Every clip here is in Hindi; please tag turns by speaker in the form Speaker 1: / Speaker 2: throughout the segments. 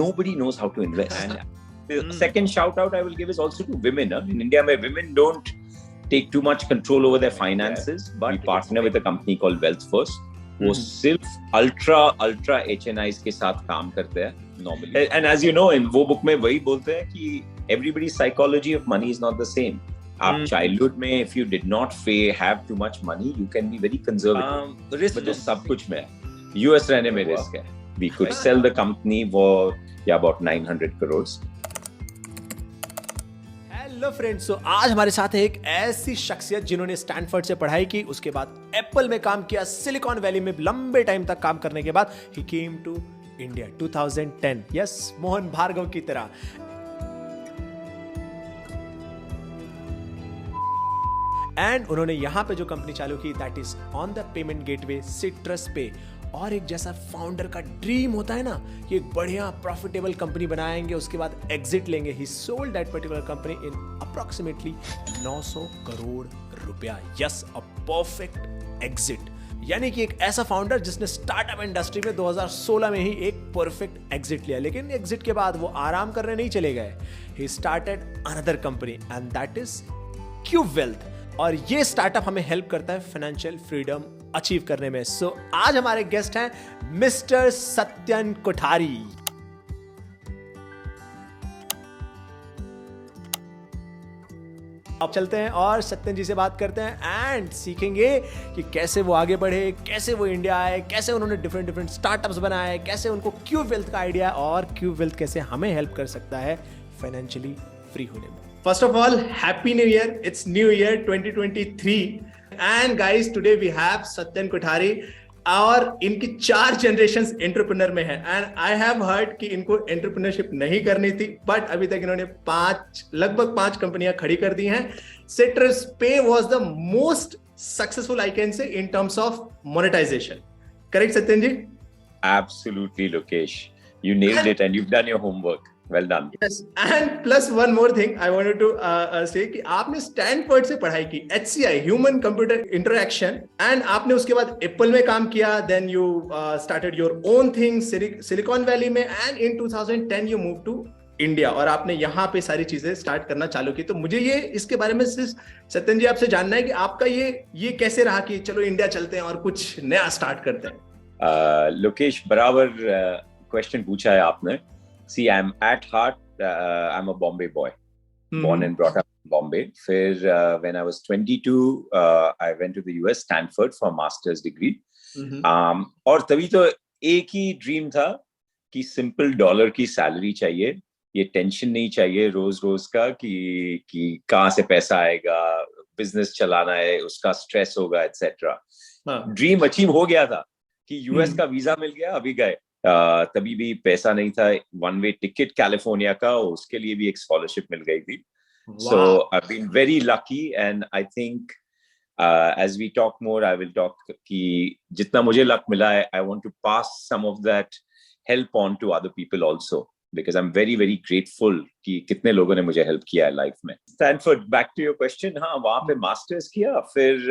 Speaker 1: nobody knows how to invest. And the second shout out I will give is also to women. In India, where women don't take too much control over their finances, but we partner with a company called Wealth First. वो सिर्फ अल्ट्रा HNIs के साथ काम करते हैं normally. And as you know, in वो book में वही बोलते हैं कि everybody's psychology of money is not the same. आप childhood में if you did not have too much money, you can be very conservative. Risk तो सब कुछ में है. US रहने में risk है. We could sell the company for about 900 crores.
Speaker 2: Hello friends, तो आज हमारे साथ है एक ऐसी शख्सियत जिन्होंने स्टैनफोर्ड से पढ़ाई की, उसके बाद एप्पल में काम किया, सिलिकॉन वैली में लंबे टाइम तक काम करने के बाद he came to India 2010. Yes, Mohan Bhargava की तरह. एंड उन्होंने यहां पे जो कंपनी चालू की, that is on the payment gateway citrus पे. और एक जैसा फाउंडर का ड्रीम होता है ना कि एक बढ़िया प्रॉफिटेबल कंपनी बनाएंगे, उसके बाद एग्जिट लेंगे. He sold that particular company in approximately 900 crore रुपया. Yes, a perfect exit. यानी कि एक ऐसा फाउंडर जिसने स्टार्टअप इंडस्ट्री में 2016 में ही एक परफेक्ट एग्जिट लिया. लेकिन एग्जिट के बाद वो आराम करने नहीं चले गए. He started another company and that is cube wealth. और ये स्टार्टअप हमें हेल्प करता है फाइनेंशियल फ्रीडम अचीव करने में. सो आज हमारे गेस्ट हैं मिस्टर सत्यन कोठारी. अब चलते हैं और सत्यन जी से बात करते हैं एंड सीखेंगे कि कैसे वो आगे बढ़े, कैसे वो इंडिया आए, कैसे उन्होंने डिफरेंट स्टार्टअप्स बनाए, कैसे उनको क्यूब वेल्थ का आइडिया और क्यूब वेल्थ कैसे हमें हेल्प कर सकता है फाइनेंशियली फ्री होने में.
Speaker 3: First of all, Happy New Year. It's New Year 2023. And guys, today we have Satyan Kothari. और इनकी 4 generations entrepreneur में है. And I have heard कि इनको entrepreneurship नहीं करनी थी, but अभी तक इन्होंने लगभग 5 कंपनियां खड़ी कर दी हैं. Citrus Pay was the most successful, I can say, in terms of monetization. Correct, Satyan ji?
Speaker 1: Absolutely, Lokesh. You nailed it and you've done your homework. Well done.
Speaker 3: Yes, and plus one more thing I wanted to say कि आपने स्टैनफोर्ड से पढ़ाई की, HCI human computer interaction, and आपने उसके बाद एप्पल में काम किया. Then you started your own thing Silicon Valley में, and in 2010 you move to India और आपने यहाँ पे सारी चीजें स्टार्ट करना चालू की. तो मुझे ये इसके बारे में सत्यन जी आपसे जानना है कि आपका ये कैसे रहा कि चलो इंडिया चलते हैं और कुछ नया स्टार्ट करते हैं.
Speaker 1: लोकेश, बराबर क्वेश्चन पूछा है आपने. See, I'm at heart, I'm a Bombay boy, born and brought up in Bombay. When I was 22, I went to the US, Stanford, for a master's degree. और तभी तो एक ही ड्रीम था कि सिंपल डॉलर की सैलरी चाहिए, ये टेंशन नहीं चाहिए रोज का कि कहाँ से पैसा आएगा, बिजनेस चलाना है, उसका स्ट्रेस होगा, एटसेट्रा. ड्रीम अचीव हो गया था कि यूएस का वीजा मिल गया, अभी गए. तभी भी पैसा नहीं था. 1 way टिकट कैलिफोर्निया का, उसके लिए भी एक स्कॉलरशिप मिल गई थी. So I've been very lucky, and I think as we talk more, I will talk कि जितना मुझे लक मिला है, I want to pass some of that help on to other people also, because I'm very very grateful कि कितने लोगों ने मुझे हेल्प किया है लाइफ में. Stanford, back to your question. हाँ, वहाँ पे मास्टर्स किया, फिर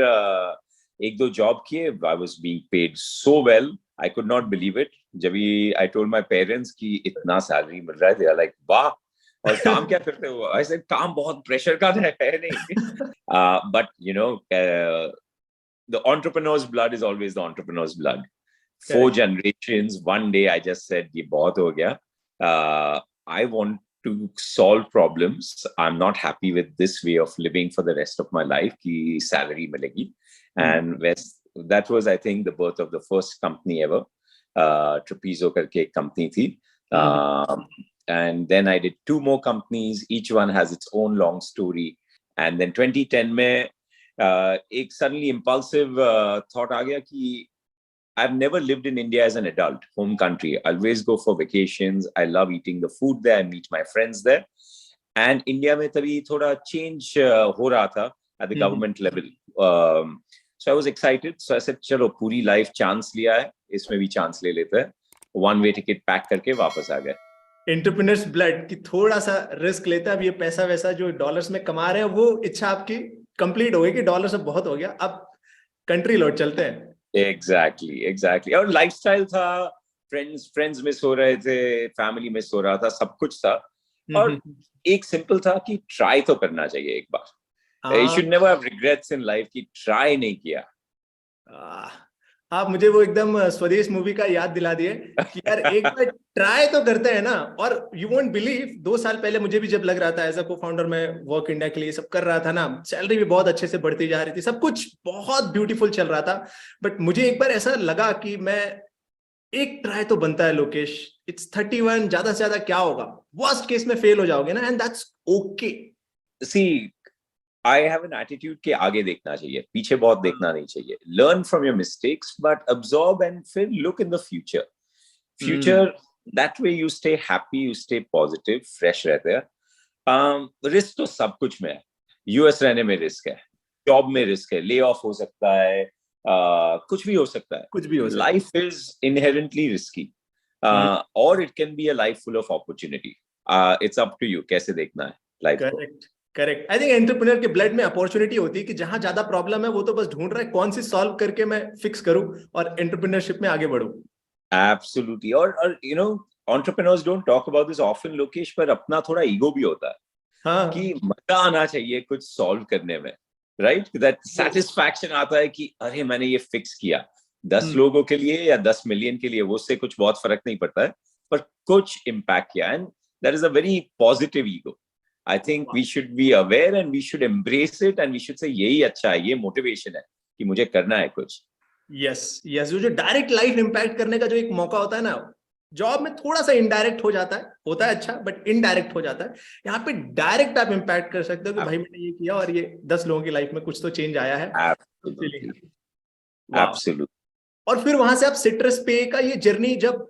Speaker 1: 1-2 जॉब किए. I was being paid so well, I could not believe it. जब I told my parents कि इतना सैलरी मिल रहा है, they are like, वाह, और काम क्या करते हो? I said, काम बहुत प्रेशर का है नहीं. But you know, the entrepreneur's blood is always the entrepreneur's blood. 4 generations, one day I just said, ये बहुत हो गया. I want to solve problems. I'm not happy with this way of living for the rest of my life कि salary मिलेगी. And that was, I think, the birth of the first company ever. Trapeze करके एक कंपनी थी. And then I did 2 more companies. Each one has its own long story. And then 2010 में एक suddenly impulsive thought आ गया कि I've never lived in India as an adult, home country. I always go for vacations. I love eating the food there. I meet my friends there. And India में तभी थोड़ा change हो रहा था at the government level. So I was excited. So I said, चलो पूरी लाइफ चांस लिया है, इसमें भी चांस ले लेते हैं. 1 way टिकट पैक करके वापस आ गए.
Speaker 3: एंटरप्रेन्योर्स ब्लड की थोड़ा सा रिस्क लेता है. अब ये पैसा वैसा जो डॉलर्स में कमा रहे हैं, वो इच्छा आपकी कंप्लीट हो गई कि डॉलर से बहुत हो गया, अब कंट्री लौट चलते हैं.
Speaker 1: Exactly. और लाइफस्टाइल था, फ्रेंड्स मिस हो रहे थे, फैमिली मिस हो रहा था, सब कुछ था। और एक सिंपल था कि ट्राई तो करना चाहिए एक बार। You should never have regrets in life कि ट्राई नहीं किया।
Speaker 3: आप मुझे वो एकदम स्वदेश मूवी का याद दिला दिए कि यार एक बार ट्राई तो करते हैं ना। और यू वोंट बिलीव, 2 साल पहले मुझे भी जब लग रहा था एज अ को फाउंडर में वर्क इंडिया के लिए सब कर रहा था ना, सैलरी भी बहुत अच्छे से बढ़ती जा रही थी, सब कुछ बहुत ब्यूटीफुल चल रहा था। बट मुझे एक बार ऐसा लगा कि मैं एक ट्राई तो बनता है लोकेश, इट्स 31, ज्यादा से ज्यादा क्या होगा, वर्स्ट केस में फेल हो जाओगे ना, and that's okay.
Speaker 1: See I have an attitude कि आगे देखना चाहिए, पीछे बहुत देखना नहीं चाहिए। Learn from your mistakes but absorb and फिर look in the future. That way you stay happy, you stay positive, fresh रहते हैं। रिस्क तो सब कुछ में है। यूएस रहने में रिस्क है, जॉब में रिस्क है, ले ऑफ हो सकता है, कुछ भी हो सकता है,
Speaker 3: कुछ भी हो सकता है।
Speaker 1: लाइफ इज इनहेरेंटली रिस्की, और it can be a life full of opportunity. It's up to you कैसे देखना है लाइफ को।
Speaker 3: करेक्ट। आई थिंक एंटरप्रेन्योर के ब्लड में अपॉर्चुनिटी होती है कि जहां ज्यादा प्रॉब्लम है वो तो बस ढूंढ रहा है कौन सी सॉल्व करके मैं फिक्स करूं और एंटरप्रेन्योरशिप में आगे बढ़ूं।
Speaker 1: एब्सोल्युटली। और you know entrepreneurs don't talk about this often Lokesh, पर अपना थोड़ा ईगो भी होता है।
Speaker 3: हाँ,
Speaker 1: कि मजा आना चाहिए कुछ सॉल्व करने में, राइट? दैट सेटिस्फैक्शन आता है कि अरे मैंने ये फिक्स किया। 10 लोगों के लिए या 10 मिलियन के लिए, वो उससे कुछ बहुत फर्क नहीं पड़ता है, पर कुछ इम्पैक्ट किया, and that is a very positive ego. I think we should be aware and we should embrace it and we should say यही अच्छा है, ये मोटिवेशन है कि मुझे करना है कुछ।
Speaker 3: यस, जो डायरेक्ट लाइफ इंपैक्ट करने का जो एक मौका होता है ना, जॉब में थोड़ा सा इनडायरेक्ट होता है अच्छा, बट इनडायरेक्ट हो जाता है। यहाँ पे डायरेक्ट आप इंपैक्ट कर सकते हो कि भाई मैंने ये किया और ये 10 लोगों की लाइफ में कुछ तो चेंज आया है।
Speaker 1: Absolutely.
Speaker 3: और फिर वहां से आप सिट्रस पे का ये जर्नी, जब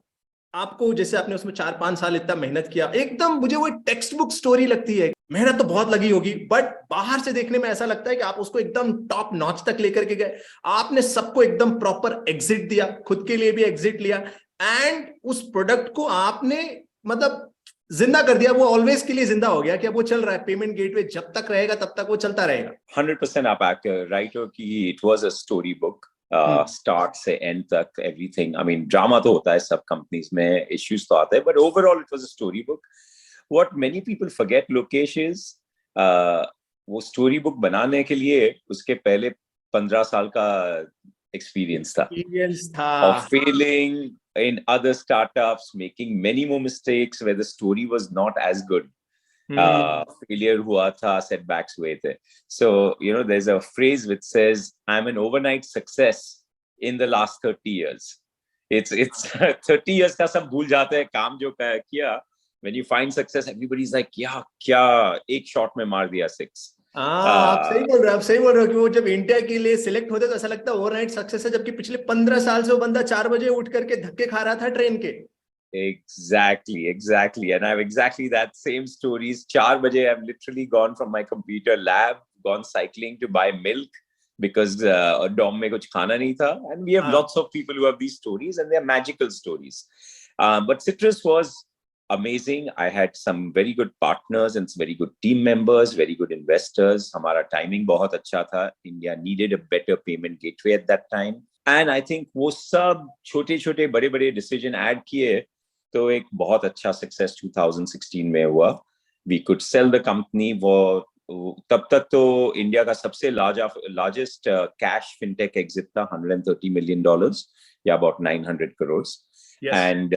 Speaker 3: आपको, जैसे आपने उसमें 4-5 साल इतना मेहनत किया, एकदम मुझे वो टेक्स्ट बुक स्टोरी लगती है। मेहनत तो बहुत लगी होगी, बट बाहर से देखने में ऐसा लगता है कि आप उसको एकदम टॉप नॉच तक लेकर के गए। आपने सबको एकदम प्रॉपर एग्जिट दिया, खुद के लिए भी एग्जिट लिया, एंड उस प्रोडक्ट को आपने मतलब जिंदा कर दिया। वो ऑलवेज के लिए जिंदा हो गया कि अब वो चल रहा है। पेमेंट गेटवे जब तक रहेगा तब तक वो चलता रहेगा।
Speaker 1: 100% आप राइट हो कि it was a story book, start से एंड तक, एवरीथिंग। आई मीन ड्रामा तो होता है सब कंपनीज में, इश्यूज तो आते हैं, but overall it was a story book. What many people forget Lokesh is, वो स्टोरी बुक बनाने के लिए उसके पहले 15 साल का एक्सपीरियंस था of failing in other startups, making many more mistakes where the story was not as good. Failure हुआ था, setbacks हुए थे. So, you know, there's a phrase which says, I'm an overnight success in the last 30 years. It's 30 years का सब भूल जाते हैं, काम जो किया. When you find success, everybody's like, क्या एक शॉट में मार दिया 6.
Speaker 3: आप सही बोल रहे हो कि वो जब इंडिया के लिए सिलेक्ट होते तो ऐसा लगता है ओवरनाइट सक्सेस है, जबकि पिछले 15 साल से वो बंदा 4 बजे उठ करके धक्के खा रहा था ट्रेन के।
Speaker 1: Exactly. And I have exactly that same stories. 4 baje I've literally gone from my computer lab, gone cycling to buy milk because dorm mein kuch khana nahi tha. And we have lots of people who have these stories and they're magical stories. But Citrus was amazing. I had some very good partners and some very good team members, very good investors. Hamara timing bahut acha tha. India needed a better payment gateway at that time. And I think wo sab chote bade decision add kiye, तो एक बहुत अच्छा सक्सेस 2016 में हुआ. We could sell the company. वो तब तक तो इंडिया का सबसे लार्जेस्ट कैश फिनटेक एग्जिट था, $130 million या अबाउट 900 crores. एंड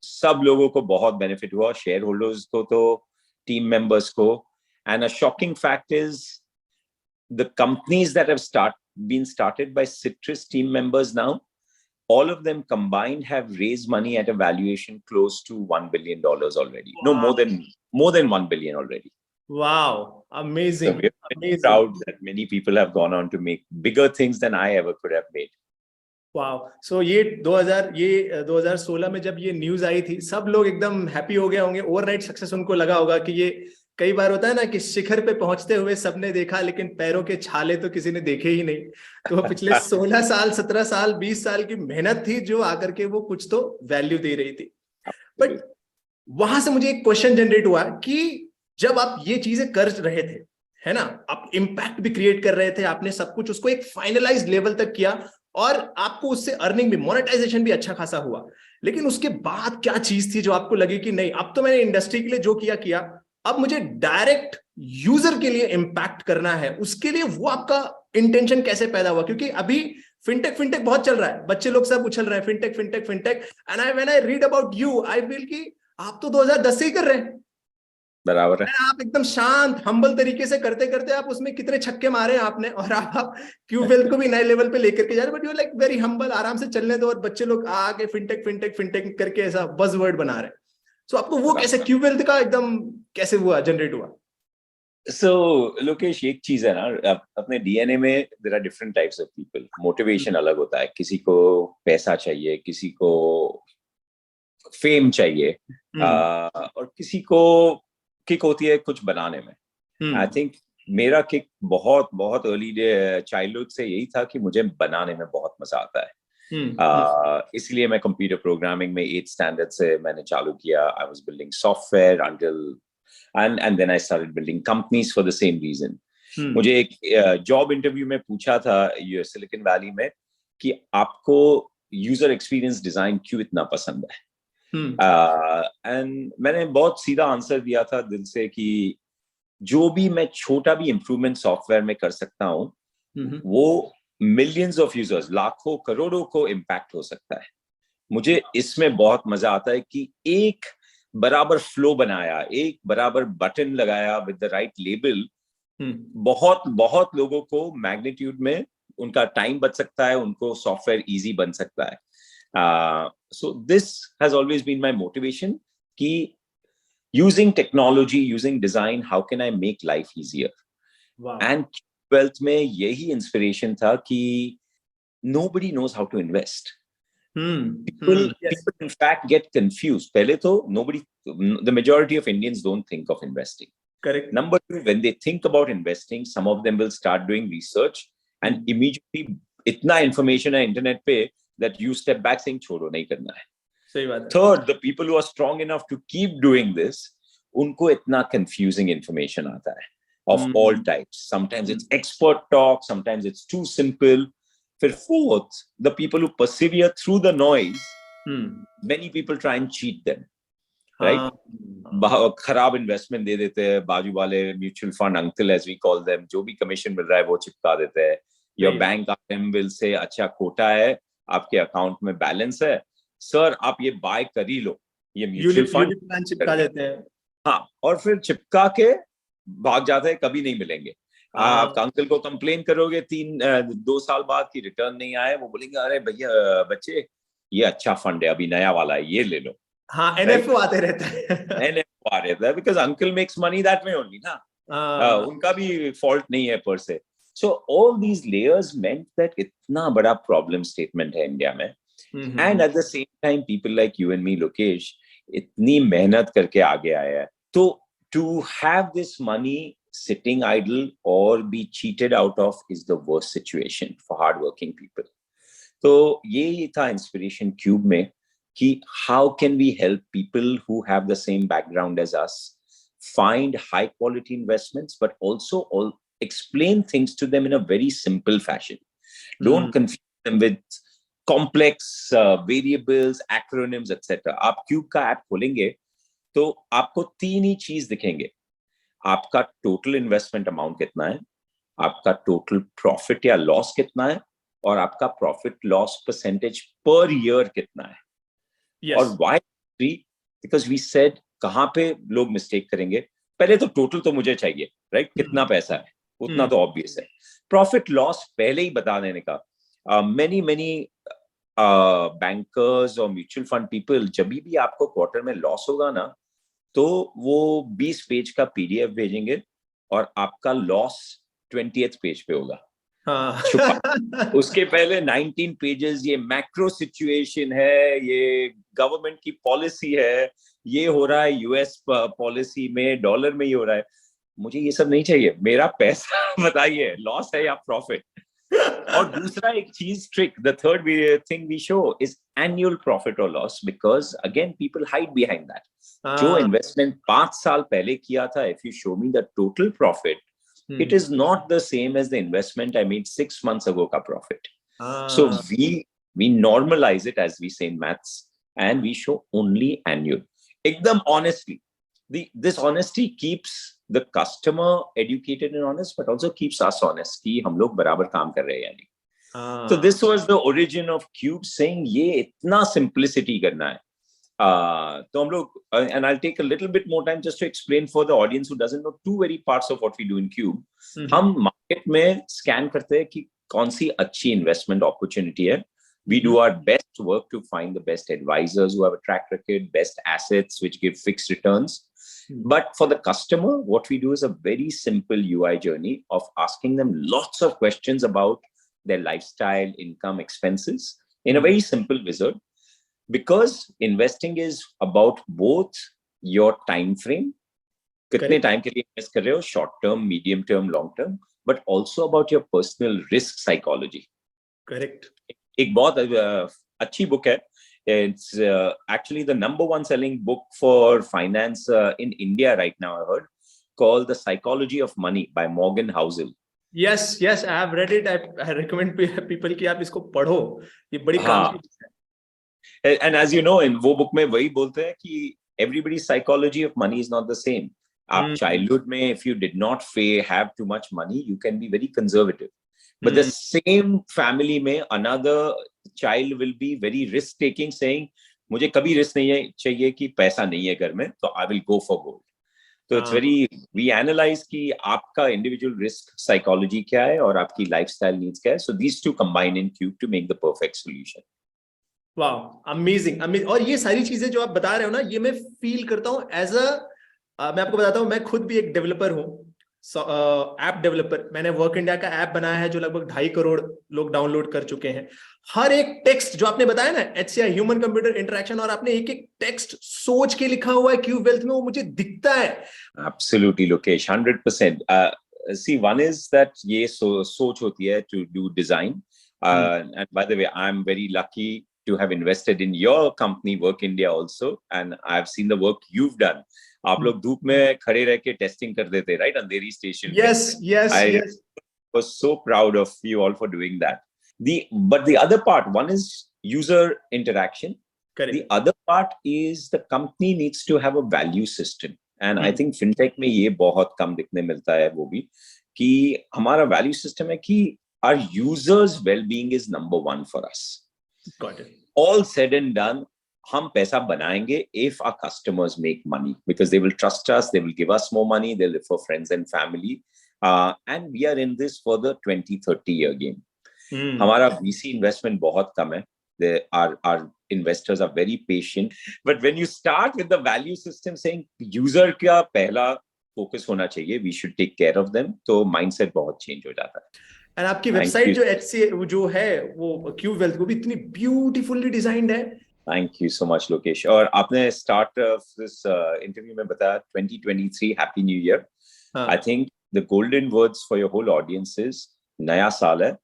Speaker 1: सब लोगों को बहुत बेनिफिट हुआ, शेयर होल्डर्स को तो, टीम मेंबर्स को. And a shocking fact is the companies that have been started by Citrus team members now, all of them combined have raised money at a valuation close to $1 billion already. Wow. No, more than 1 billion already.
Speaker 3: Wow, amazing.
Speaker 1: So we're very proud that many people have gone on to make bigger things than I ever could have made.
Speaker 3: Wow. So ये 2016 में जब ये न्यूज आई थी, सब लोग एकदम हैप्पी हो गए होंगे। ओवरनाइट सक्सेस उनको लगा होगा कि ये, कई बार होता है ना कि शिखर पे पहुंचते हुए सबने देखा लेकिन पैरों के छाले तो किसी ने देखे ही नहीं। तो पिछले 16 साल, 17 साल, 20 साल की मेहनत थी जो आकर के वो कुछ तो वैल्यू दे रही थी। बट वहां से मुझे एक क्वेश्चन जनरेट हुआ कि जब आप ये चीजें कर रहे थे, है ना, आप इम्पैक्ट भी क्रिएट कर रहे थे, आपने सब कुछ उसको एक फाइनलाइज्ड लेवल तक किया और आपको उससे अर्निंग भी, मोनेटाइजेशन भी अच्छा खासा हुआ, लेकिन उसके बाद क्या चीज थी जो आपको लगी कि नहीं, अब तो मैंने इंडस्ट्री के लिए जो किया किया, अब मुझे डायरेक्ट यूजर के लिए इम्पैक्ट करना है, उसके लिए वो आपका इंटेंशन कैसे पैदा हुआ? क्योंकि अभी फिनटेक फिनटेक बहुत चल रहा है, बच्चे लोग सब उछल रहे हैं fintech fintech fintech, and I when I read about you I feel कि आप तो 2010 से ही कर रहे हैं।
Speaker 1: बराबर है।
Speaker 3: आप एकदम शांत हम्बल तरीके से करते करते आप उसमें कितने छक्के मारे आपने, और आप क्यूब वेल्थ को भी नए लेवल पे लेकर के जा रहे, but you like very humble, आराम से चलने दो, और बच्चे लोग आके फिनटेक फिनटेक फिनटेक करके ऐसा बज़वर्ड बना रहे हैं। सो आपको वो कैसे क्यूब वेल्थ का एकदम कैसे हुआ, जनरेट हुआ?
Speaker 1: So, लोकेश, एक चीज है ना, अपने डीएनए में there are different types of people. Motivation अलग होता है, किसी को पैसा चाहिए, किसी को फेम चाहिए, और किसी को किक होती है कुछ बनाने में। आई थिंक मेरा किक बहुत बहुत अर्ली चाइल्डहुड से यही था कि मुझे बनाने में बहुत मजा आता है। इसलिए मैं कंप्यूटर प्रोग्रामिंग में 8th स्टैंडर्ड से मैंने चालू किया। I was building software until and then I started building companies for the same reason. मुझे एक जॉब इंटरव्यू में पूछा था ये सिलिकॉन वैली में कि आपको यूजर एक्सपीरियंस डिजाइन क्यों इतना पसंद है, एंड मैंने बहुत सीधा आंसर दिया था दिल से कि जो भी मैं छोटा भी इंप्रूवमेंट सॉफ्टवेयर में कर सकता हूँ वो मिलियंस ऑफ यूजर्स, लाखों करोड़ों को इम्पैक्ट हो सकता है। मुझे इसमें बहुत मजा आता है कि एक बराबर फ्लो बनाया, एक बराबर बटन लगाया विद द राइट लेबल, बहुत बहुत लोगों को मैग्नीट्यूड में उनका टाइम बच सकता है, उनको सॉफ्टवेयर इजी बन सकता है। So this has always been my motivation कि using technology, using design, how can I make life easier. And twelfth में यही इंस्पिरेशन था कि nobody knows how to invest. People in fact get confused. Pehle to the majority of Indians don't think of investing.
Speaker 3: Correct.
Speaker 1: Number two, when they think about investing, some of them will start doing research and immediately itna information hai internet pe that you step back saying chodo nahi karna hai.
Speaker 3: Sahi baat hai.
Speaker 1: Third, the people who are strong enough to keep doing this, unko itna confusing information aata hai of all types. Sometimes it's expert talk, sometimes it's too simple. For fourth, the people who persevere through the noise, many people try and cheat them, right? खराब इन्वेस्टमेंट दे देते हैं बाजू वाले mutual fund uncle, as we call them, जो भी कमीशन मिल रहा है वो चिपका देते हैं। Your bank will say अच्छा कोटा है, आपके अकाउंट में बैलेंस है, सर आप ये बाय कर ही लो, ये म्यूचुअल फंड
Speaker 3: चिपका देते हैं।
Speaker 1: हाँ, और फिर चिपका के भाग जाते हैं, कभी नहीं मिलेंगे। आप अंकल को कंप्लेन करोगे 2 साल बाद की रिटर्न नहीं आए, वो बोलेंगे अरे भैया बच्चे ये अच्छा फंड है, अभी नया वाला है, ये ले लो।
Speaker 3: हाँ, NFO आते रहता है।
Speaker 1: NFO आ रहता है because uncle makes money that way only ना। उनका भी फॉल्ट नहीं है पर से। So all these layers meant that इतना बड़ा प्रॉब्लम स्टेटमेंट है इंडिया में, and at the same time people like you and me, Lokesh, इतनी मेहनत करके आगे आया है। तो to have this money sitting idle or be cheated out of is the worst situation for hardworking people. तो ये था इंस्पिरेशन क्यूब में कि how can we help people who have the same background as us find high quality investments, but also explain things to them in a very simple fashion. Don't confuse them with complex variables, acronyms, etc. आप क्यूब का ऐप खोलेंगे तो आपको 3 ही चीज दिखेंगे। आपका टोटल इन्वेस्टमेंट अमाउंट कितना है, आपका टोटल प्रॉफिट या लॉस कितना है, और आपका profit loss percentage per year कितना है। Yes. और व्हाई? बिकॉज वी सेड कहां पे लोग मिस्टेक करेंगे, पहले तो टोटल तो मुझे चाहिए, राइट? कितना पैसा है उतना तो ऑब्वियस है। प्रॉफिट लॉस पहले ही बता देने का। मेनी बैंकर्स और म्यूचुअल फंड पीपल, जब भी आपको क्वार्टर में लॉस होगा ना, तो वो 20 पेज का PDF भेजेंगे और आपका लॉस 20th पेज पे होगा। उसके पहले 19 पेजेस ये मैक्रो सिचुएशन है, ये गवर्नमेंट की पॉलिसी है, ये हो रहा है यूएस पॉलिसी में, डॉलर में ये हो रहा है। मुझे ये सब नहीं चाहिए, मेरा पैसा बताइए लॉस है या प्रॉफिट। और दूसरा एक चीज trick, the third thing we show is annual profit और loss, because again people hide behind that. जो इन्वेस्टमेंट 5 साल पहले किया था, if you show me the total profit, it is not the same as the investment I made 6 months ago ka profit. So we normalize it, as we say in maths, and we show only annual. Ekdam honestly. This honesty keeps the customer educated and honest, but also keeps us honest कि हम लोग बराबर काम कर रहे हैं या नहीं. So this was the origin of Cube, saying ये इतना simplicity करना है. तो हम लोग, and I'll take a little bit more time just to explain for the audience who doesn't know two very parts of what we do in Cube. हम market में scan करते हैं कि कौन सी अच्छी investment opportunity है. We do our best work to find the best advisors who have a track record, best assets which give fixed returns. But for the customer, what we do is a very simple UI journey of asking them lots of questions about their lifestyle, income, expenses in a very simple wizard. Because investing is about both your time frame, कितने time के लिए invest कर रहे हो, short term, medium term, long term, but also about your personal risk psychology.
Speaker 3: Correct.
Speaker 1: एक बहुत अच्छी book है. It's actually the #1 selling book for finance in India right now, I heard, called The Psychology of Money by Morgan Housel.
Speaker 3: Yes, I have read it. I recommend people कि आप इसको पढ़ो. ये बड़ी काम की चीज़ है.
Speaker 1: And as you know, in वो book में वही बोलते हैं कि everybody's psychology of money is not the same. आप childhood में, if you did not have too much money, you can be very conservative. But the same family में another child will be very risk taking, saying मुझे कभी risk नहीं चाहिए कि पैसा नहीं है घर में, तो I will go for gold. So it's very, we analyze कि आपका individual risk psychology क्या है और आपकी lifestyle needs क्या है. So these two combine in Cube to make the perfect solution.
Speaker 3: Wow, amazing. और ये सारी चीजें जो आप बता रहे हो ना, ये मैं फील करता हूँ एज मैं आपको बताता हूँ, मैं खुद भी एक डेवलपर हूँ, ऐप डेवलपर. मैंने वर्क इंडिया का ऐप बनाया है जो लगभग 2.5 करोड़ लोग डाउनलोड कर चुके हैं. हर एक टेक्स्ट जो आपने बताया ना, HCI ह्यूमन कंप्यूटर इंटरेक्शन, और आपने एक एक टेक्स्ट सोच के लिखा हुआ है क्यूब वेल्थ में, वो मुझे दिखता है.
Speaker 1: Absolutely, Lokesh, 100%. See, one is that ये सोच होती है to do design. And by the way, I'm very lucky to have invested in your company, Work India also, and I've seen the work you've done. आप लोग धूप में खड़े रह के टेस्टिंग कर देते, right? Andheri station.
Speaker 3: Yes.
Speaker 1: I was so proud of you all for doing that. But the other part, one is user interaction.
Speaker 3: Correct.
Speaker 1: The other part is the company needs to have a value system. And I think fintech में ये बहुत कम दिखने मिलता है वो भी, कि हमारा value system है कि our users' well-being is #1 for us.
Speaker 3: Got it.
Speaker 1: All said and done, हम पैसा बनाएंगे if our customers make money, because they will trust us, they will give us more money, they'll refer friends and family, and we are in this for the 20-30 year game. हमारा VC investment बहुत कम है. Our investors are very patient, but when you start with the value system saying user का पहला focus होना चाहिए, we should take care of them, तो mindset बहुत change हो जाता है.
Speaker 3: And आपकी वेबसाइट जो HCI जो है वो क्यूब वेल्थ को भी इतनी ब्यूटीफुली डिजाइंड है.
Speaker 1: Thank you so much, Lokesh. और आपने start of this interview में बताया 2023 Happy New Year. I think the golden words for your whole audience is नया साल है,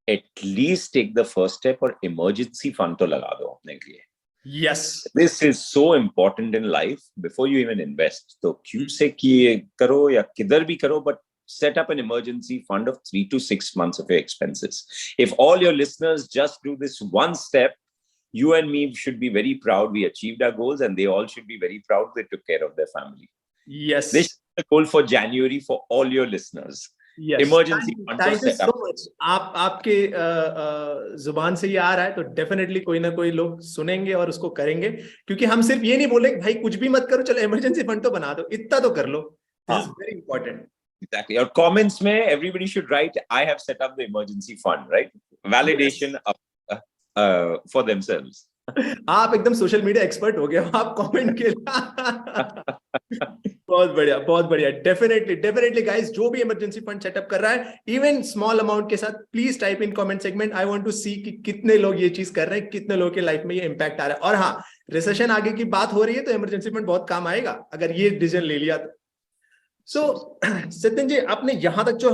Speaker 1: at least take the first step और emergency fund तो लगा दो अपने लिए.
Speaker 3: Yes.
Speaker 1: This is so important in life before you even invest. तो Cube से किए करो या किधर भी करो, but set up an emergency fund of 3 to 6 months of your expenses. If all your listeners just do this one step, you and me should be very proud we achieved our goals, and they all should be very proud they took care of their family.
Speaker 3: Yes.
Speaker 1: This is the goal for January for all your listeners.
Speaker 3: Yes.
Speaker 1: Emergency fund.
Speaker 3: Thank you so much. आपके जुबान से ये आ रहा है तो डेफिनेटली कोई ना कोई लोग सुनेंगे और उसको करेंगे, क्योंकि हम सिर्फ ये नहीं बोले भाई कुछ भी मत करो, चलो इमरजेंसी फंड तो बना दो, इतना तो कर लो. This is very important.
Speaker 1: Exactly. Or comments में everybody should write, I have set up the emergency fund, right? Validation for themselves.
Speaker 3: आप एकदम सोशल मीडिया एक्सपर्ट हो गए हो, आप कमेंट के बहुत बढ़िया. डेफिनेटली गाइस, जो भी इमरजेंसी फंड सेटअप कर रहा है इवन स्मॉल अमाउंट के साथ, please type in comment segment. I want to see कि कितने लोग ये चीज कर रहे हैं, कितने लोगों के लाइफ में ये इंपैक्ट आ रहा है. और हाँ, रिसेशन आगे की बात हो रही है तो इमरजेंसी फंड बहुत काम आएगा अगर ये डिसीजन ले लिया तो. सो सत्यन जी, आपने यहां तक जो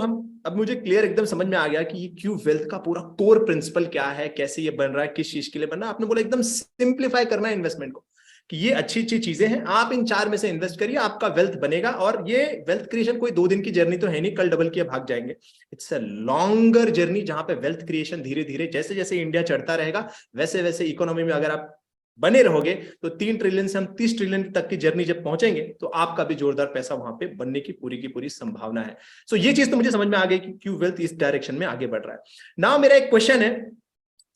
Speaker 3: अब मुझे क्लियर एकदम समझ में आ गया कि ये क्यूब वेल्थ का पूरा कोर प्रिंसिपल क्या है, कैसे ये बन रहा है, किस चीज के लिए बन रहा है. आपने बोला एकदम सिंप्लीफाई करना है इन्वेस्टमेंट को, कि ये अच्छी चीजें हैं, आप इन 4 में से इन्वेस्ट करिए, आपका वेल्थ बनेगा. और ये वेल्थ क्रिएशन कोई 2 दिन की जर्नी तो है नहीं, कल डबल किया भाग जाएंगे. इट्स अ लॉन्गर जर्नी, जहां पे वेल्थ क्रिएशन धीरे धीरे जैसे जैसे इंडिया चढ़ता रहेगा वैसे वैसे इकोनॉमी में अगर आप बने रहोगे तो 3 ट्रिलियन से हम 30 ट्रिलियन तक की जर्नी जब पहुंचेंगे तो आपका भी जोरदार पैसा वहां पे बनने की पूरी संभावना है। सो ये चीज तो मुझे समझ में आ गई कि क्यों वेल्थ इस डायरेक्शन में आगे बढ़ रहा है। नाउ मेरा एक क्वेश्चन है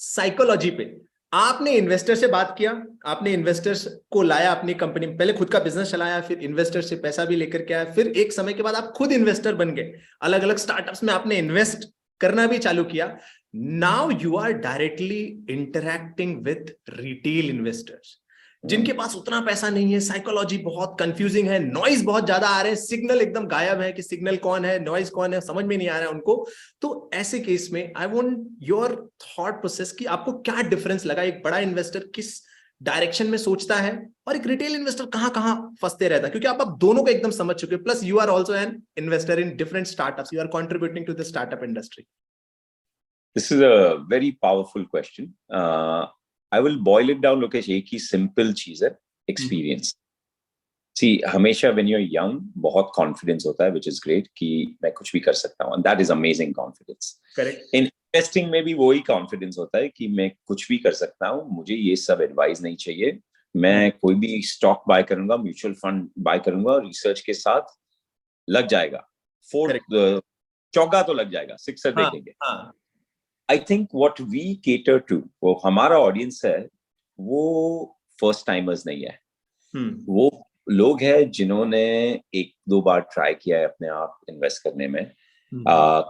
Speaker 3: साइकोलॉजी पे। आपने इन्वेस्टर से बात किया, आपने इन्वेस्टर्स को लाया अपनी कंपनी में, पहले खुद का बिजनेस चलाया, फिर इन्वेस्टर से पैसा भी लेकर के आया, फिर एक समय के बाद आप खुद इन्वेस्टर बन गए, अलग अलग स्टार्टअप्स में आपने इन्वेस्ट करना भी चालू किया। Now you are directly interacting with retail investors जिनके पास उतना पैसा नहीं है, साइकोलॉजी बहुत कंफ्यूजिंग है, नॉइज बहुत ज्यादा आ रहे हैं, सिग्नल एकदम गायब है कि सिग्नल कौन है, नॉइज कौन है, समझ में नहीं आ रहा है उनको। तो ऐसे केस में I want your thought process कि आपको क्या डिफरेंस लगा, एक बड़ा इन्वेस्टर किस डायरेक्शन में सोचता है और एक रिटेल इन्वेस्टर कहां कहां फंसते रहता है, क्योंकि आप दोनों को एकदम समझ चुके हो, plus you are also an investor in different startups, you are contributing to the startup industry.
Speaker 1: This is a very powerful question. I will boil it down, Lokesh, एक ही simple चीज है, experience. See, हमेशा when you're young, बहुत confidence होता है, which is great, कि मैं कुछ भी कर सकता हूँ, and that is amazing confidence.
Speaker 3: Correct.
Speaker 1: In investing में भी वही confidence होता है कि मैं कुछ भी कर सकता हूँ, मुझे ये सब advice नहीं चाहिए, मैं कोई भी stock buy करूंगा, mutual fund buy करूंगा, research के साथ लग जाएगा, चौका तो लग जाएगा, सिक्सर देखेंगे। I think what we cater to, वो हमारा ऑडियंस है, वो फर्स्ट टाइमर्स नहीं है, वो लोग हैं जिन्होंने एक दो बार ट्राई किया है अपने आप इन्वेस्ट करने में।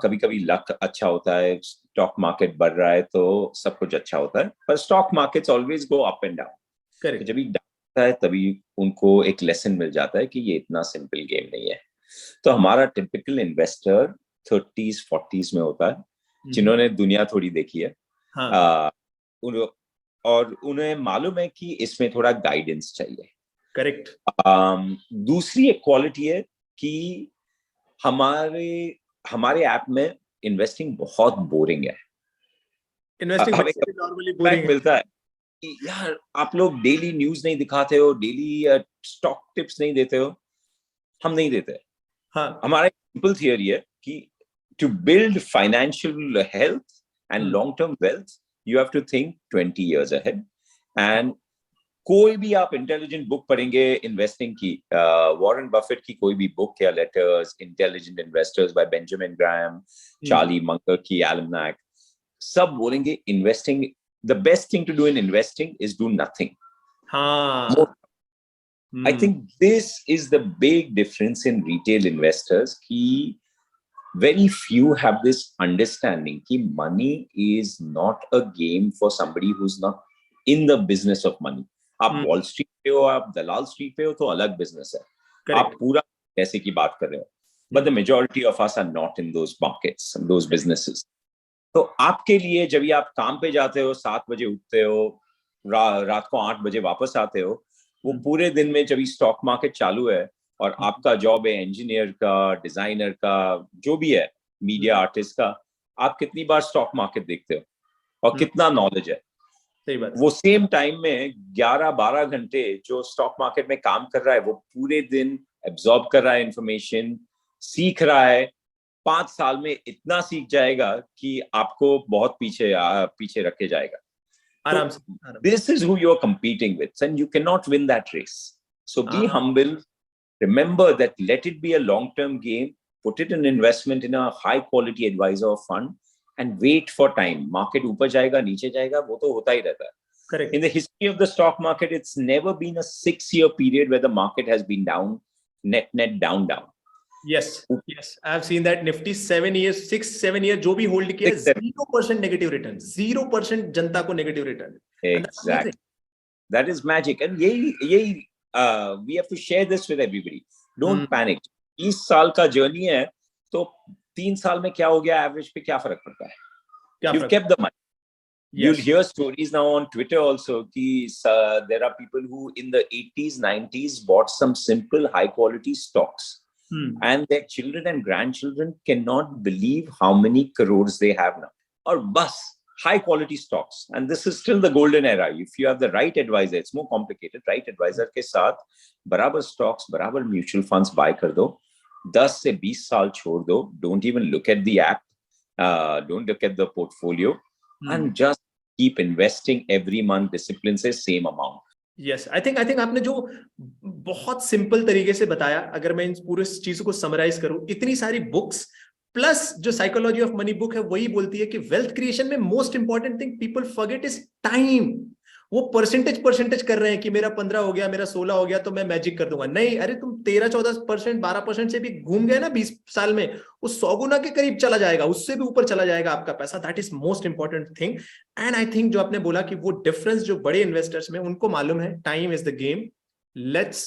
Speaker 1: कभी कभी लक अच्छा होता है, स्टॉक मार्केट बढ़ रहा है तो सब कुछ अच्छा होता है, पर stock markets always go up and down. जब भी डाउन होता है तभी उनको एक लेसन मिल जाता है कि ये इतना सिंपल गेम नहीं है। तो हमारा टिपिकल इन्वेस्टर 30s 40s में होता है, जिन्होंने दुनिया थोड़ी देखी है। और उन्हें मालूम है कि इसमें थोड़ा गाइडेंस चाहिए।
Speaker 3: करेक्ट।
Speaker 1: दूसरी एक क्वालिटी है कि हमारे ऐप में इन्वेस्टिंग बहुत बोरिंग है।
Speaker 3: इन्वेस्टिंग नॉर्मली बोरिंग
Speaker 1: मिलता है कि यार आप लोग डेली न्यूज नहीं दिखाते हो, डेली स्टॉक टिप्स नहीं देते हो, हम नहीं देते। हमारा सिंपल थियरी है कि to build financial health and long-term wealth, you have to think 20 years ahead. And कोई भी आप इंटेलिजेंट बुक पढ़ेंगे इन्वेस्टिंग की, वॉरेन बफेट की कोई भी बुक या letters, intelligent investors by Benjamin Graham, Charlie Munger की एल्मनैक, सब बोलेंगे investing, the best thing to do in investing is do nothing. I think this is the big difference in retail investors की very few have this understanding कि money is not a game for somebody who's not in the business of money. आप वॉल स्ट्रीट पे हो, आप दलाल स्ट्रीट पे हो तो अलग बिजनेस है। Correct. आप पूरा पैसे की बात कर रहे हो, but the majority of us are not in those markets, those businesses. तो आपके लिए जब आप काम पे जाते हो, 7 बजे उठते हो, रात को 8 बजे वापस आते हो, वो पूरे दिन में जब स्टॉक मार्केट चालू है और आपका जॉब है इंजीनियर का, डिजाइनर का, जो भी है, मीडिया आर्टिस्ट का, आप कितनी बार स्टॉक मार्केट देखते हो और कितना नॉलेज है।
Speaker 3: सही बात।
Speaker 1: वो सेम टाइम में 11-12 घंटे जो स्टॉक मार्केट में काम कर रहा है, वो पूरे दिन एब्जॉर्ब कर रहा है इंफॉर्मेशन, सीख रहा है, 5 साल में इतना सीख जाएगा कि आपको बहुत पीछे रखे जाएगा।
Speaker 3: आराम से।
Speaker 1: This is who you are competing with, and you cannot win that race. So be humble. Remember that let it be a long-term game. Put it in investment in a high-quality advisor or fund, and wait for time. Market ऊपर जाएगा, नीचे जाएगा, वो तो होता ही रहता है.
Speaker 3: Correct.
Speaker 1: In the history of the stock market, it's never been a 6-year period where the market has been down, net down.
Speaker 3: Yes. I have seen that Nifty 7 years, 6-7 years जो भी होल्ड किया 0% नेगेटिव रिटर्न, 0% जनता को negative return.
Speaker 1: Exactly. That is magic, and यही we have to share this with everybody. Don't panic. 30 साल का जर्नी है तो 3 साल में क्या हो गया, एवरेज पे क्या फर्क पड़ता है? You've kept the money. Yes. You'll hear stories now on Twitter also कि there are people who in the 80s 90s bought some simple high quality stocks. And their children and grandchildren cannot believe how many crores they have now. Or bus, high quality stocks. And this is still the golden era. If you have the right advisor, it's more complicated. Right advisor के साथ बराबर stocks, बराबर mutual funds buy कर दो, 10 से 20 साल छोड़ दो. Don't even look at the app. Don't look at the portfolio. And just keep investing every month discipline से same amount.
Speaker 3: Yes, I think आपने जो बहुत सिंपल तरीके से बताया, अगर मैं इन पूरे चीज को समराइज करूं, इतनी सारी बुक्स प्लस जो साइकोलॉजी ऑफ मनी बुक है वही बोलती है कि वेल्थ क्रिएशन में most important thing people forget is time. वो परसेंटेज कर रहे हैं कि मेरा 15 हो गया, मेरा 16 हो गया तो मैं मैजिक कर दूंगा. नहीं, अरे तुम 13-14%, 12% से भी घूम गए ना 20 साल में, वो 100 गुना के करीब चला जाएगा, उससे भी ऊपर चला जाएगा आपका पैसा. That is most important thing. And I think जो आपने बोला कि वो डिफरेंस जो बड़े इन्वेस्टर्स में उनको मालूम है, time is the game. Let's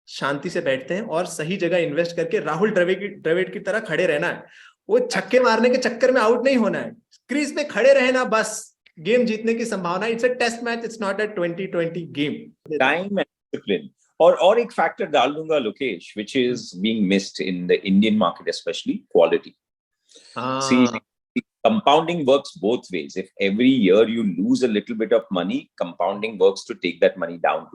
Speaker 3: शांति से बैठते हैं और सही जगह इन्वेस्ट करके राहुल द्रविड़ की तरह खड़े रहना है. वो छक्के मारने के चक्कर में आउट नहीं होना है, क्रीज पे खड़े रहना, बस गेम जीतने की संभावना. It's a test match, it's not a 2020 game.
Speaker 1: Time and discipline. और एक फैक्टर डाल दूंगा Lokesh, which is being missed in the Indian market, especially quality. See, compounding works both ways. If every year you lose a little bit of money, compounding works to take that money down.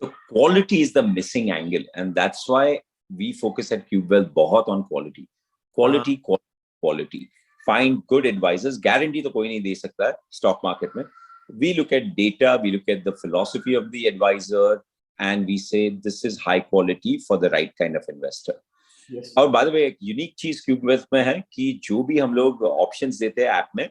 Speaker 1: So quality is the missing angle, and that's why we focus at CubeWealth बहुत on quality. Quality. Find good advisors. Guarantee तो कोई नहीं दे सकता है stock market में. We look at data, we look at the philosophy of the advisor, and we say this is high quality for the right kind of investor.
Speaker 3: Yes.
Speaker 1: और by the way, एक यूनिक चीज CubeWealth में है कि जो भी हम लोग ऑप्शंस देते हैं ऐप में,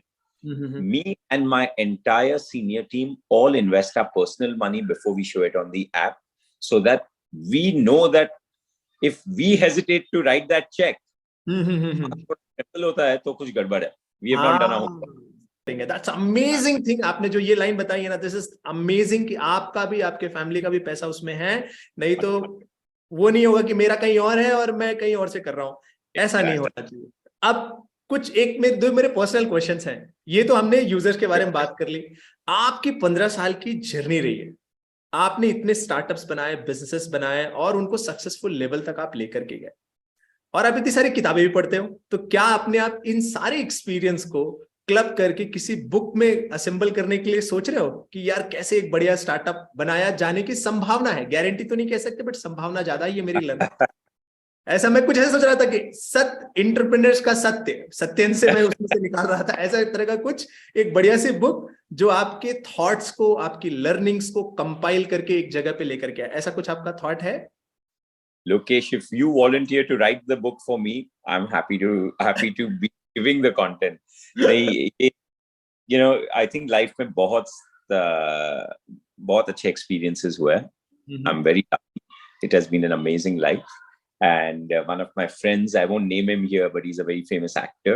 Speaker 1: me and my entire senior team all invest our personal money before we show it on the app, so that we know that if we hesitate to write that check, होता है तो कुछ गड़बड़ है. We have not done our homework.
Speaker 3: That's amazing thing. आपने जो ये लाइन बताई है ना, this is amazing कि आपका भी, आपके फैमिली का भी पैसा उसमें है. नहीं तो वो नहीं होगा कि मेरा कहीं और है और मैं कहीं और से कर रहा हूँ. ऐसा नहीं होना चाहिए. अब कुछ दो मेरे पर्सनल क्वेश्चंस हैं. ये तो हमने यूजर्स के बारे में बात कर ली. आपकी 15 साल की जर्नी रही है, आपने इतने स्टार्टअप्स बनाए, बिजनेसेस बनाए और उनको सक्सेसफुल लेवल तक आप लेकर के गए, और आप इतनी सारी किताबें भी पढ़ते हो. तो क्या आपने आप इन सारे एक्सपीरियंस को क्लब करके किसी बुक में असेंबल करने के लिए सोच रहे हो कि यार कैसे एक बढ़िया स्टार्टअप बनाया जाने की संभावना है? गारंटी तो नहीं कह सकते, बट संभावना ज्यादा है, ये मेरी लर्निंग. ऐसा मैं कुछ ऐसा सोच रहा था कि एंटरप्रेन्योर्स का सत्यन से मैं उसमें से निकाल रहा था. ऐसा एक तरह का कुछ एक बढ़िया सी बुक जो आपके थॉट्स को, आपकी लर्निंग्स को कंपाइल करके एक जगह पे लेकर के आए. ऐसा कुछ आपका थॉट है?
Speaker 1: Lokesh, if you volunteer to write the book for me, I'm happy to be giving the content. You know, I think life में बहुत अच्छे experiences हुए. I'm very happy. It has been an amazing life. And one of my friends, I won't name him here, but he's a very famous actor.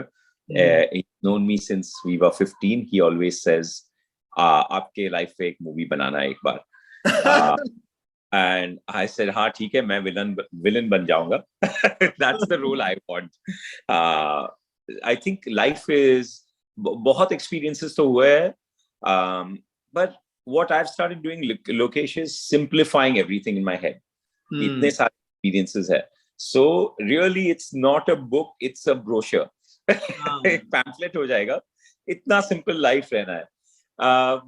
Speaker 1: He's known me since we were 15. He always says, "आपके life पे एक movie बनाना एक बार." And I said, हाँ ठीक है, मैं villain बन जाऊंगा. That's the role I want. I think life is बहुत experiences तो हुए हैं, but what I've started doing, Lokesh, is simplifying everything in my head. इतने सारे experiences है. So really, it's not a book, it's a brochure. एक pamphlet हो जाएगा. इतना simple life रहना है.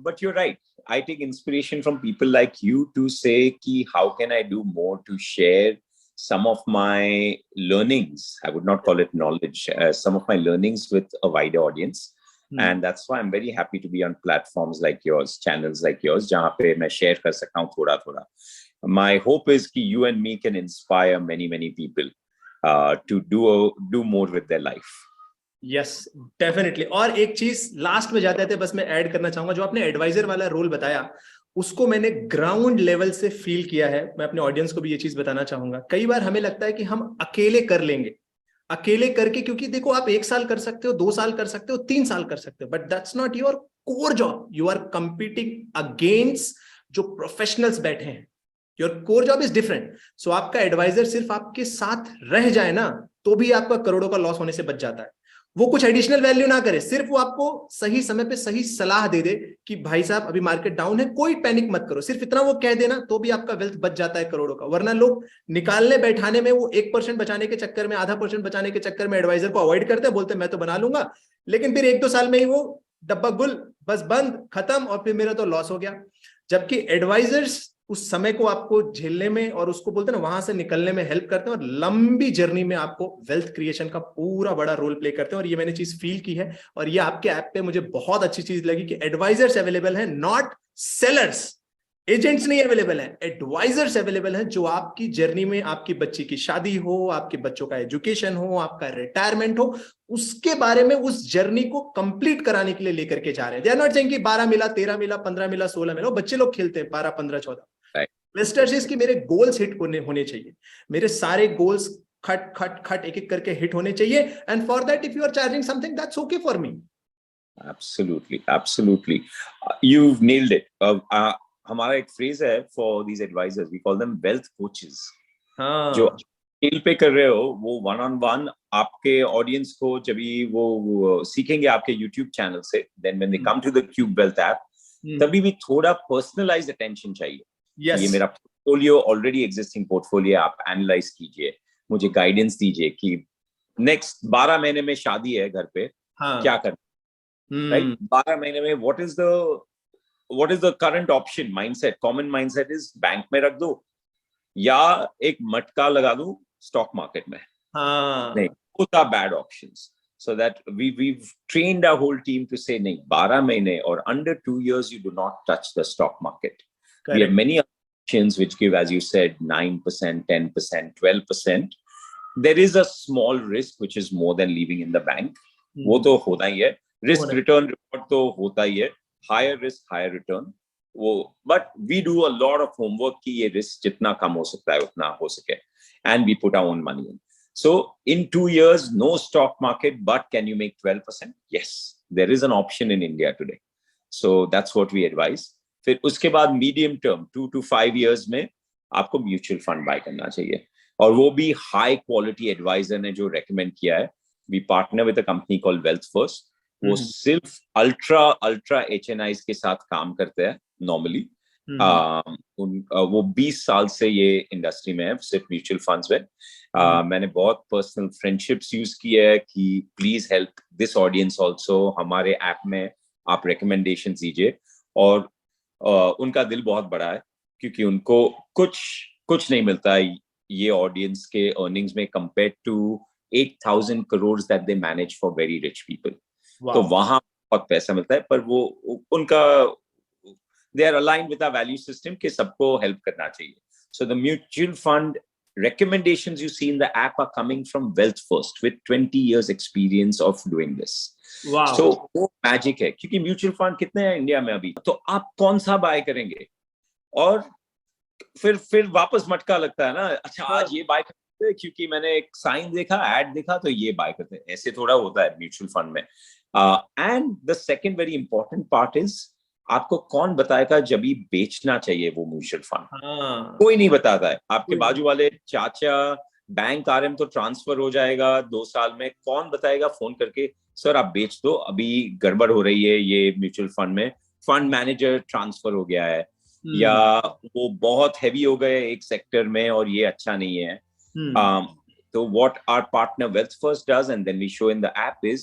Speaker 1: But you're right. I take inspiration from people like you to say ki how can I do more to share some of my learnings. I would not call it knowledge, some of my learnings with a wider audience. And that's why I'm very happy to be on platforms like yours, channels like yours, jahan pe main share kar sakta hu thoda. My hope is ki you and me can inspire many people to do more with their life.
Speaker 3: Yes, definitely. और एक चीज लास्ट में जाते थे बस मैं ऐड करना चाहूंगा, जो आपने एडवाइजर वाला रोल बताया उसको मैंने ग्राउंड लेवल से फील किया है. मैं अपने ऑडियंस को भी ये चीज बताना चाहूंगा. कई बार हमें लगता है कि हम अकेले कर लेंगे, अकेले करके, क्योंकि देखो आप 1 साल कर सकते हो, 2 साल कर सकते हो, 3 साल कर सकते हो, but that's not your core job. You are competing against जो प्रोफेशनल्स बैठे हैं. Your core job is different. So आपका एडवाइजर सिर्फ आपके साथ रह जाए ना तो भी आपका करोड़ों का लॉस होने से बच जाता है. वो कुछ एडिशनल वैल्यू ना करे, सिर्फ वो आपको सही समय पे सही सलाह दे दे कि भाई साहब अभी मार्केट डाउन है, कोई पैनिक मत करो, सिर्फ इतना वो कह देना तो भी आपका वेल्थ बच जाता है करोड़ों का. वरना लोग निकालने बैठाने में वो 1% बचाने के चक्कर में, 0.5% बचाने के चक्कर में एडवाइजर को अवॉइड करते हैं, बोलते हैं मैं तो बना लूंगा, लेकिन फिर 1-2 साल में ही वो डब्बा गुल, बस बंद, खत्म, और फिर मेरा तो लॉस हो गया. जबकि एडवाइजर्स उस समय को आपको झेलने में और उसको बोलते हैं ना वहां से निकलने में हेल्प करते हैं, और लंबी जर्नी में आपको वेल्थ क्रिएशन का पूरा बड़ा रोल प्ले करते हैं। और ये मैंने चीज फील की है, और ये आपके ऐप पे मुझे बहुत अच्छी चीज लगी कि एडवाइजर्स अवेलेबल है, नॉट सेलर्स। एजेंट्स नहीं अवेलेबल है, एडवाइजर्स अवेलेबल है, जो आपकी जर्नी में, आपकी बच्ची की शादी हो, आपके बच्चों का एजुकेशन हो, आपका रिटायरमेंट हो, उसके बारे में उस जर्नी को कंप्लीट कराने के लिए लेकर के जा रहे हैं। दे आर नॉट सेइंग कि 12 मिला, 13 मिला, 15 मिला, 16 मिला। बच्चे लोग खेलते हैं 12, 15, 14। इन्वेस्टर्स इसकी मेरे गोल्स हिट होने चाहिए, मेरे सारे गोल्स खट खट खट एक एक करके हिट होने चाहिए, and for that if you are charging something that's okay for me.
Speaker 1: Absolutely. You've nailed it. हमारा एक फ्रेज है for these advisers, we call them wealth coaches. जो स्किल पे कर रहे हो वो वन ऑन वन आपके ऑडियंस को जब वो सीखेंगे आपके यूट्यूब चैनल से, then when they come to the Cube Wealth app, तभी भी थोड़ा पर्सनलाइज्ड अटेंशन चाहिए। ये मेरा पोर्टफोलियो ऑलरेडी एग्जिस्टिंग पोर्टफोलियो, आप एनालाइज कीजिए, मुझे गाइडेंस दीजिए कि नेक्स्ट 12 महीने में शादी है घर पे, क्या करना, राइट? 12 महीने में what is the current option mindset? Common mindset is bank में रख दो या एक मटका लगा दो स्टॉक मार्केट में। नहीं, both are bad options. So that we've trained our whole team to say नहीं, 12 महीने or under 2 years you do not touch the stock market. Correct. We have many options which give, as you said, 9%, 10%, 12%. There is a small risk which is more than leaving in the bank. वो तो होता ही है, risk return report तो होता ही है, higher risk higher return वो, but we do a lot of homework कि ये risk जितना कम हो सकता है उतना हो सके, and we put our own money in. So in 2 years no stock market, but can you make 12%? Yes, there is an option in India today. So that's what we advise. फिर उसके बाद medium term 2 to 5 years में आपको mutual fund buy करना चाहिए, और वो भी high quality advisor ने जो recommend किया है। We partner with a company called Wealth First. वो सिर्फ अल्ट्रा HNIs के साथ काम करते हैं नॉर्मली। वो 20 साल से ये इंडस्ट्री में है, सिर्फ म्यूचुअल फंड्स में। मैंने बहुत पर्सनल फ्रेंडशिप्स यूज की है कि please help this audience also, हमारे ऐप में आप रिकमेंडेशन दीजिए। और उनका दिल बहुत बड़ा है, क्योंकि उनको कुछ नहीं मिलता है ये ऑडियंस के अर्निंग्स में compare to 8,000 crore that they manage for very rich people. Wow. तो वहां बहुत पैसा मिलता है, पर वो उनका they are aligned with our value system कि सबको हेल्प करना चाहिए। So the mutual fund recommendations you see in the app are coming from Wealth First with 20 years experience of doing this. Wow. So वो मैजिक है, क्योंकि म्यूचुअल फंड कितने हैं इंडिया में अभी, तो आप कौन सा बाय करेंगे? और फिर वापस मटका लगता है ना, अच्छा आज ये बाय क्योंकि मैंने एक साइन देखा, एड देखा, तो ये बाय करते हैं। ऐसे थोड़ा होता है म्यूचुअल फंड में। And the second very important part is, आपको कौन बताएगा जब ही बेचना चाहिए वो म्यूचुअल फंड? कोई नहीं बताता है। आपके बाजू वाले चाचा बैंक आ रहे हैं तो ट्रांसफर हो जाएगा 2 साल में, कौन बताएगा फोन करके सर आप बेच दो, अभी गड़बड़ हो रही है ये म्यूचुअल फंड में, फंड मैनेजर ट्रांसफर हो गया है, या वो बहुत हैवी हो गए एक सेक्टर में और ये अच्छा नहीं है। So what our partner Wealth First does, and then we show in the app, is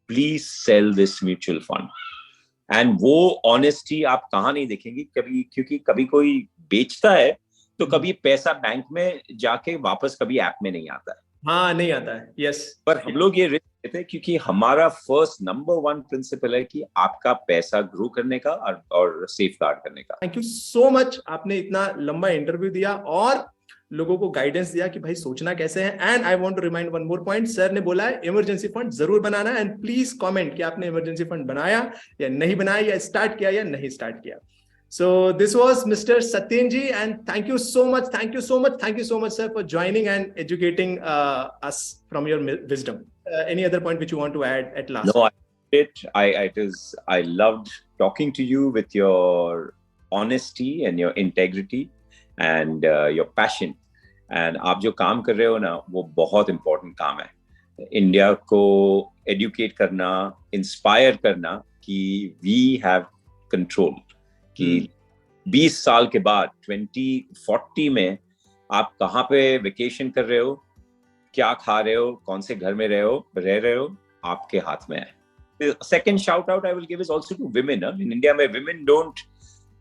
Speaker 1: please sell this mutual fund. And वो honesty आप कहाँ नहीं देखेंगे कभी, क्योंकि कभी कोई बेचता है तो कभी पैसा बैंक में जाके वापस कभी ऐप में नहीं आता है।
Speaker 3: हाँ, नहीं आता है। यस,
Speaker 1: पर हम लोग ये रिस्क लेते हैं क्योंकि हमारा फर्स्ट नंबर 1 प्रिंसिपल है कि आपका पैसा ग्रो करने का और सेफ गार्ड करने का।
Speaker 3: थैंक यू सो मच, आपने इतना लंबा इंटरव्यू दिया और लोगों को गाइडेंस दिया कि भाई सोचना कैसे है। And I want to remind one more point, sir ने बोला है इमरजेंसी फंड जरूर बनाना है, एंड प्लीज कमेंट कि आपने इमरजेंसी फंड बनाया या नहीं बनाया, या स्टार्ट किया या नहीं स्टार्ट किया। So this was Mr. Satyen ji, and thank you so much sir for joining and educating us from your wisdom. Any other point which you want to add at last?
Speaker 1: No, I loved talking to you with your honesty and your integrity and your passion. And आप जो काम कर रहे हो ना, वो बहुत important काम है। इंडिया को educate करना, inspire करना कि we have control. कि 20 साल के बाद 2040 में आप कहाँ पे वेकेशन कर रहे हो, क्या खा रहे हो, कौन से घर में रह रहे हो, आपके हाथ में है। The second shout out I will give is also to women. In India, where women don't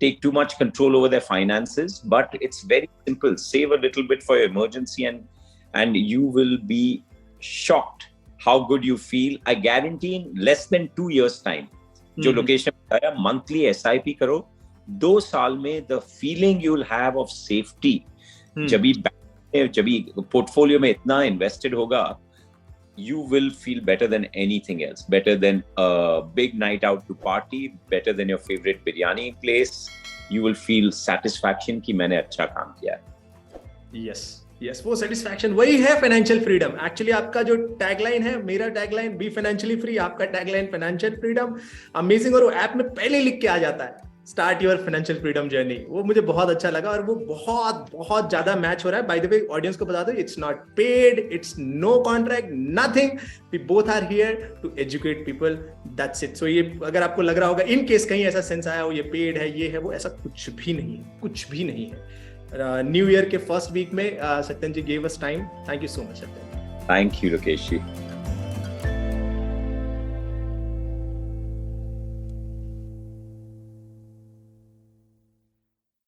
Speaker 1: take too much control over their finances, but it's very simple. Save a little bit for your emergency and you will be shocked how good you feel. I guarantee in less than 2 years time, जो location बताया, monthly SIP करो, 2 साल में the feeling you'll have of safety, जब भी portfolio में इतना invested होगा, you will feel better than anything else, better than a big night out to party, better than your favorite biryani place. You will feel satisfaction कि मैंने अच्छा काम किया है.
Speaker 3: Yes, वो satisfaction वही है financial freedom. Actually आपका जो tagline है, मेरा tagline be financially free, आपका tagline financial freedom, amazing. और वो ऐप में पहले लिख के आ जाता है Start your financial freedom journey. वो मुझे बहुत अच्छा लगा और वो बहुत ज्यादा मैच हो रहा है. By the way, ऑडियंस को बता दो, it's not paid, it's no contract, nothing. We both are here to educate people. That's it. So ये अगर आपको लग रहा होगा in case कहीं ऐसा सेंस आया हो ये पेड है, ये है, वो ऐसा कुछ भी नहीं है. न्यू ईयर के फर्स्ट वीक में सत्यन जी gave us time. Thank you so much, Satyan.
Speaker 1: Thank you, Rakesh ji.